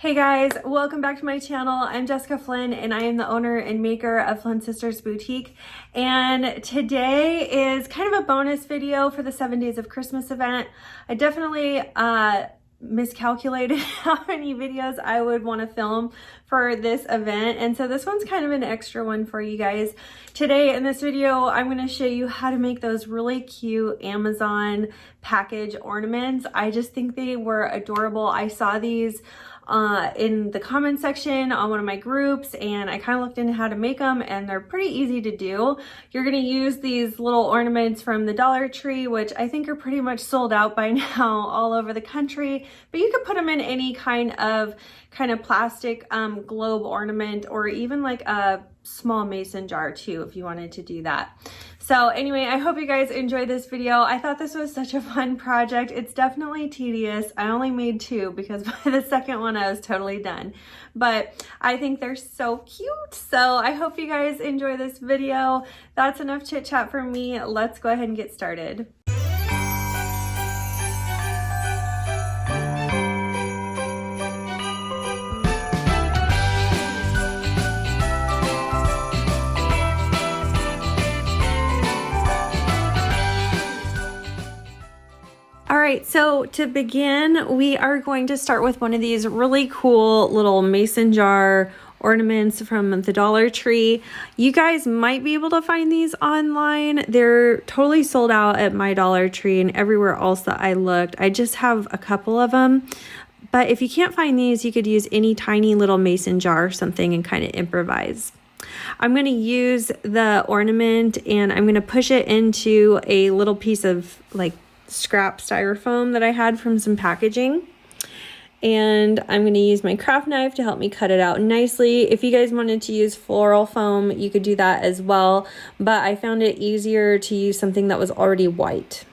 Hey guys, welcome back to my channel. I'm Jessica Flynn and I am the owner and maker of Flynn Sisters Boutique. And today is kind of a bonus video for the 7 Days of Christmas event. I definitely miscalculated how many videos I would want to film for this event. And so this one's kind of an extra one for you guys. Today in this video, I'm going to show you how to make those really cute Amazon package ornaments. I just think they were adorable. I saw these in the comment section on one of my groups and I kind of looked into how to make them and they're pretty easy to do. You're going to use these little ornaments from the Dollar Tree, which I think are pretty much sold out by now all over the country, but you could put them in any kind of plastic globe ornament or even like a small mason jar too if you wanted to do that. So anyway, I hope you guys enjoyed this video. I thought this was such a fun project. It's definitely tedious. I only made two because by the second one I was totally done. But I think they're so cute. So I hope you guys enjoy this video. That's enough chit chat for me. Let's go ahead and get started. All right, so to begin, we are going to start with one of these really cool little mason jar ornaments from the Dollar Tree. You guys might be able to find these online. They're totally sold out at my Dollar Tree and everywhere else that I looked. I just have a couple of them. But if you can't find these, you could use any tiny little mason jar or something and kind of improvise. I'm going to use the ornament and I'm going to push it into a little piece of like scrap styrofoam that I had from some packaging, and I'm going to use my craft knife to help me cut it out nicely. If you guys wanted to use floral foam, you could do that as well, but I found it easier to use something that was already white.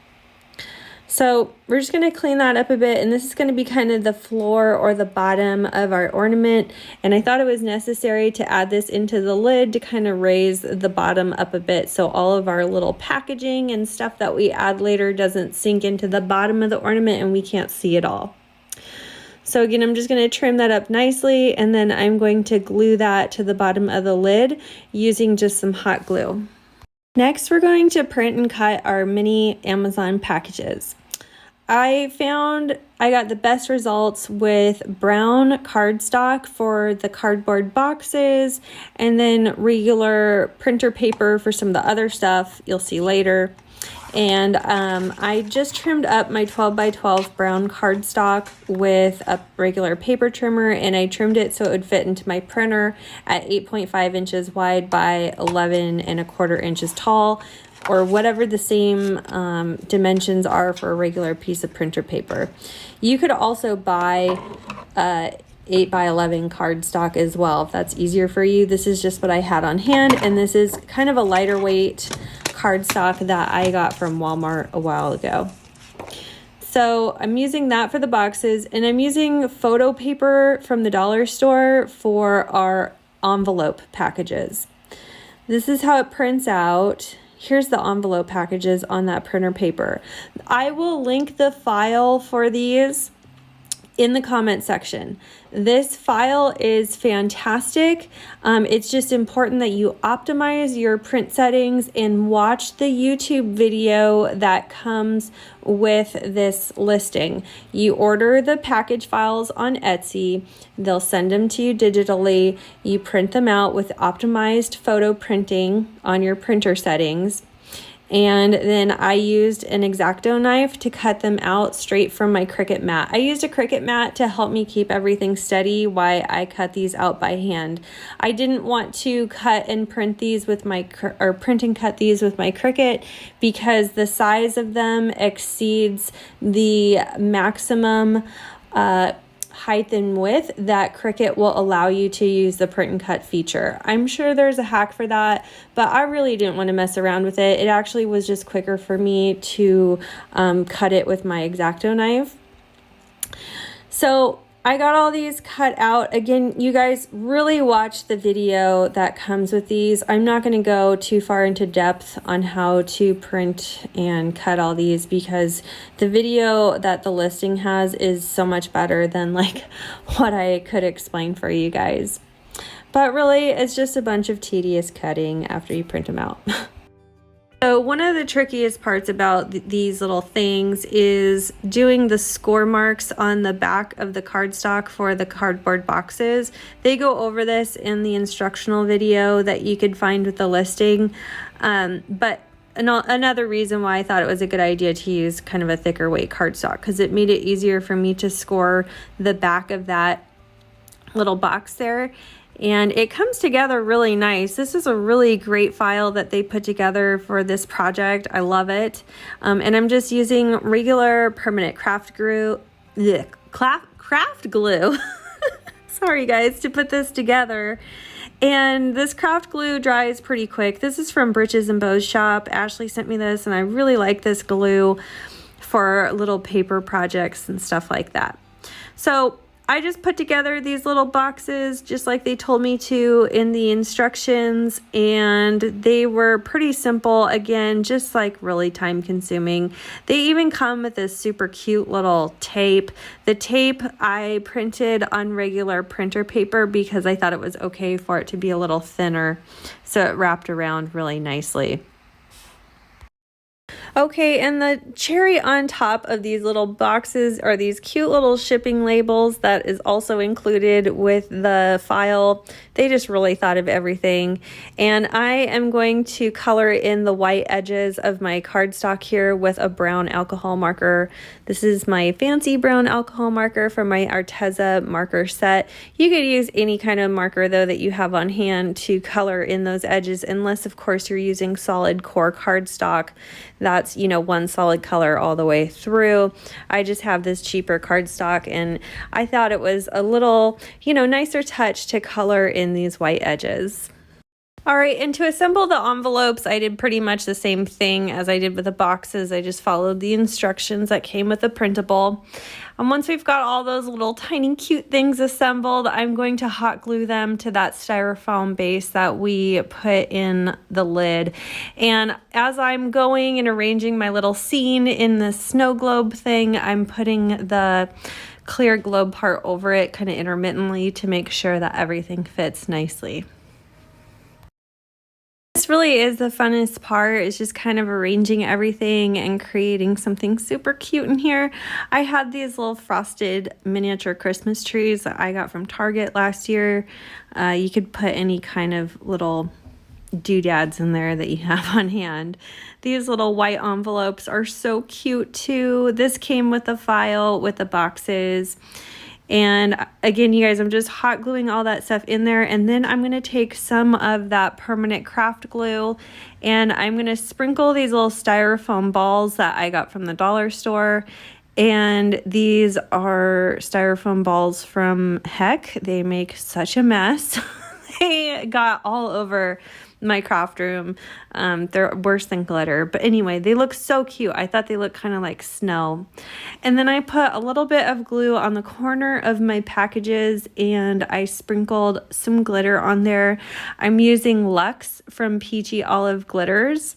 So we're just going to clean that up a bit, and this is going to be kind of the floor or the bottom of our ornament, and I thought it was necessary to add this into the lid to kind of raise the bottom up a bit so all of our little packaging and stuff that we add later doesn't sink into the bottom of the ornament and we can't see it all. So again, I'm just going to trim that up nicely, and then I'm going to glue that to the bottom of the lid using just some hot glue. Next, we're going to print and cut our mini Amazon packages. I found I got the best results with brown cardstock for the cardboard boxes and then regular printer paper for some of the other stuff you'll see later. And I just trimmed up my 12 by 12 brown cardstock with a regular paper trimmer, and I trimmed it so it would fit into my printer at 8.5 inches wide by 11.25 inches tall, or whatever the same dimensions are for a regular piece of printer paper. You could also buy 8 by 11 cardstock as well if that's easier for you. This is just what I had on hand, and this is kind of a lighter weight cardstock that I got from Walmart a while ago. So I'm using that for the boxes, and I'm using photo paper from the dollar store for our envelope packages. This is how it prints out. Here's the envelope packages on that printer paper. I will link the file for these in the comment section. This file is fantastic. It's just important that you optimize your print settings and watch the YouTube video that comes with this listing. You order the package files on Etsy. They'll send them to you digitally. You print them out with optimized photo printing on your printer settings. And then I used an X-Acto knife to cut them out straight from my Cricut mat. I used a Cricut mat to help me keep everything steady while I cut these out by hand. I didn't want to cut and print these with my, print and cut these with my Cricut because the size of them exceeds the maximum height and width that Cricut will allow you to use the print and cut feature. I'm sure there's a hack for that, but I really didn't want to mess around with it. It actually was just quicker for me to cut it with my X-Acto knife. So I got all these cut out. Again, you guys really watch the video that comes with these. I'm not going to go too far into depth on how to print and cut all these because the video that the listing has is so much better than like what I could explain for you guys. But really, it's just a bunch of tedious cutting after you print them out. So one of the trickiest parts about these little things is doing the score marks on the back of the cardstock for the cardboard boxes. They go over this in the instructional video that you could find with the listing. But another reason why I thought it was a good idea to use kind of a thicker weight cardstock, because it made it easier for me to score the back of that little box there. And it comes together really nice. This is a really great file that they put together for this project. I love it. And I'm just using regular permanent craft glue. Sorry guys, to put this together. And this craft glue dries pretty quick. This is from Britches and Bows shop. Ashley sent me this and I really like this glue for little paper projects and stuff like that. So I just put together these little boxes just like they told me to in the instructions, and they were pretty simple. Again, just like really time consuming. They even come with this super cute little tape. The tape I printed on regular printer paper because I thought it was okay for it to be a little thinner, so it wrapped around really nicely. Okay, and the cherry on top of these little boxes are these cute little shipping labels that is also included with the file. They just really thought of everything. And I am going to color in the white edges of my cardstock here with a brown alcohol marker. This is my fancy brown alcohol marker from my Arteza marker set. You could use any kind of marker though that you have on hand to color in those edges, unless of course you're using solid core cardstock. That's, you know, one solid color all the way through. I just have this cheaper cardstock, and I thought it was a little, you know, nicer touch to color in these white edges. All right, and to assemble the envelopes, I did pretty much the same thing as I did with the boxes. I just followed the instructions that came with the printable. And once we've got all those little tiny cute things assembled, I'm going to hot glue them to that styrofoam base that we put in the lid. And as I'm going and arranging my little scene in the snow globe thing, I'm putting the clear globe part over it kind of intermittently to make sure that everything fits nicely. This really is the funnest part. It's just kind of arranging everything and creating something super cute in here. I had these little frosted miniature Christmas trees that I got from Target last year. You could put any kind of little doodads in there that you have on hand. These little white envelopes are so cute too. This came with the file with the boxes. And again, you guys, I'm just hot gluing all that stuff in there, and then I'm going to take some of that permanent craft glue and I'm going to sprinkle these little styrofoam balls that I got from the dollar store. And these are styrofoam balls from Heck. They make such a mess. They got all over my craft room. They're worse than glitter, but anyway, they look so cute. I thought they looked kind of like snow. And then I put a little bit of glue on the corner of my packages and I sprinkled some glitter on there. I'm using Luxe from Peachy Olive Glitters,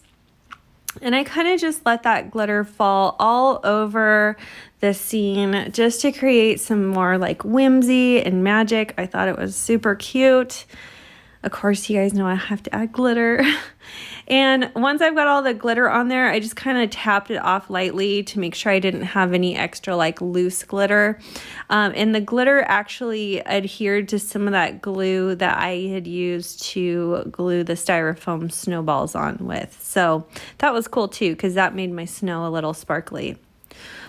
and I kind of just let that glitter fall all over the scene just to create some more like whimsy and magic. I thought it was super cute. Of course, you guys know I have to add glitter. And once I've got all the glitter on there, I just kind of tapped it off lightly to make sure I didn't have any extra like loose glitter. And the glitter actually adhered to some of that glue that I had used to glue the styrofoam snowballs on with. So that was cool too, because that made my snow a little sparkly.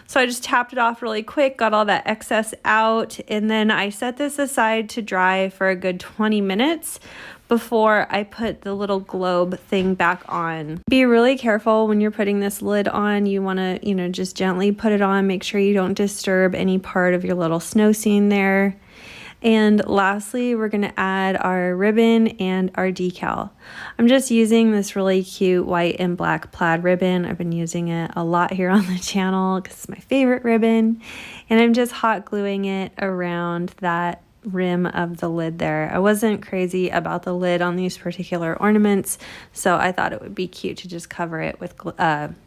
So I just tapped it off really quick, got all that excess out, and then I set this aside to dry for a good 20 minutes before I put the little globe thing back on. Be really careful when you're putting this lid on. You want to, you know, just gently put it on. Make sure you don't disturb any part of your little snow scene there. And lastly, we're going to add our ribbon and our decal. I'm just using this really cute white and black plaid ribbon. I've been using it a lot here on the channel because it's my favorite ribbon. And I'm just hot gluing it around that rim of the lid there. I wasn't crazy about the lid on these particular ornaments, so I thought it would be cute to just cover it with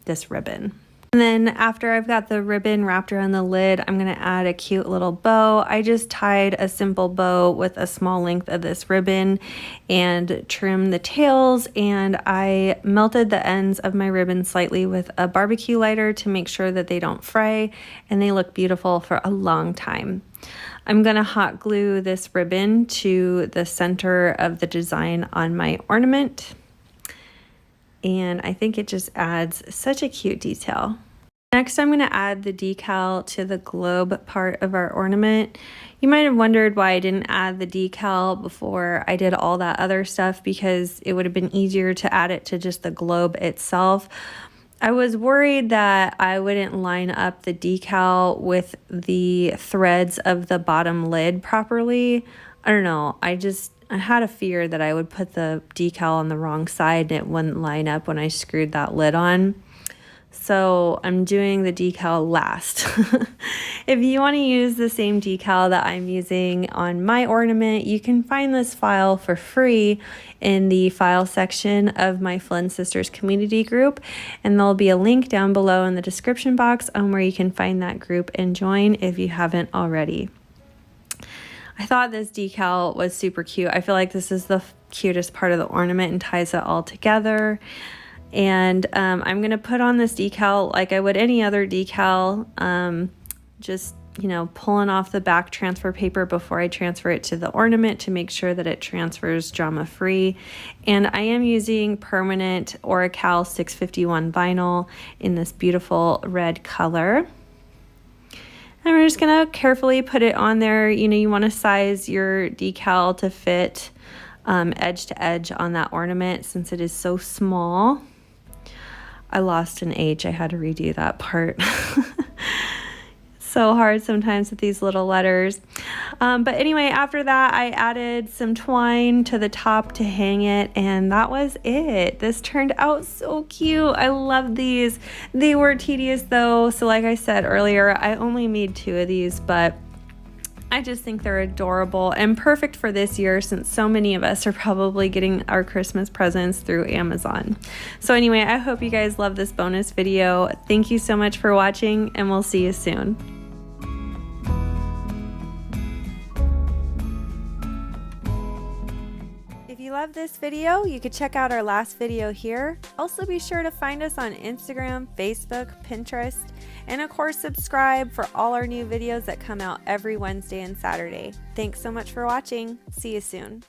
this ribbon. And then after I've got the ribbon wrapped around the lid, I'm going to add a cute little bow. I just tied a simple bow with a small length of this ribbon and trimmed the tails, and I melted the ends of my ribbon slightly with a barbecue lighter to make sure that they don't fray, and they look beautiful for a long time. I'm going to hot glue this ribbon to the center of the design on my ornament. And I think it just adds such a cute detail. Next, I'm going to add the decal to the globe part of our ornament. You might have wondered why I didn't add the decal before I did all that other stuff, because it would have been easier to add it to just the globe itself. I was worried that I wouldn't line up the decal with the threads of the bottom lid properly. I don't know, I had a fear that I would put the decal on the wrong side and it wouldn't line up when I screwed that lid on. So I'm doing the decal last. If you want to use the same decal that I'm using on my ornament, you can find this file for free in the file section of my Flynn Sisters community group, and there'll be a link down below in the description box on where you can find that group and join if you haven't already. I thought this decal was super cute. I feel like this is the cutest part of the ornament and ties it all together. And I'm going to put on this decal like I would any other decal, just, you know, pulling off the back transfer paper before I transfer it to the ornament to make sure that it transfers drama free. And I am using permanent Oracal 651 vinyl in this beautiful red color. And we're just going to carefully put it on there. You know, you want to size your decal to fit edge to edge on that ornament since it is so small. I lost an H. I had to redo that part. So hard sometimes with these little letters. But anyway, after that, I added some twine to the top to hang it, and that was it. This turned out so cute. I love these. They were tedious though, so like I said earlier, I only made 2 of these, but I just think they're adorable and perfect for this year since so many of us are probably getting our Christmas presents through Amazon. So anyway, I hope you guys love this bonus video. Thank you so much for watching, and we'll see you soon. If you love this video, you could check out our last video here. Also be sure to find us on Instagram, Facebook, Pinterest, and of course subscribe for all our new videos that come out every Wednesday and Saturday. Thanks so much for watching. See you soon.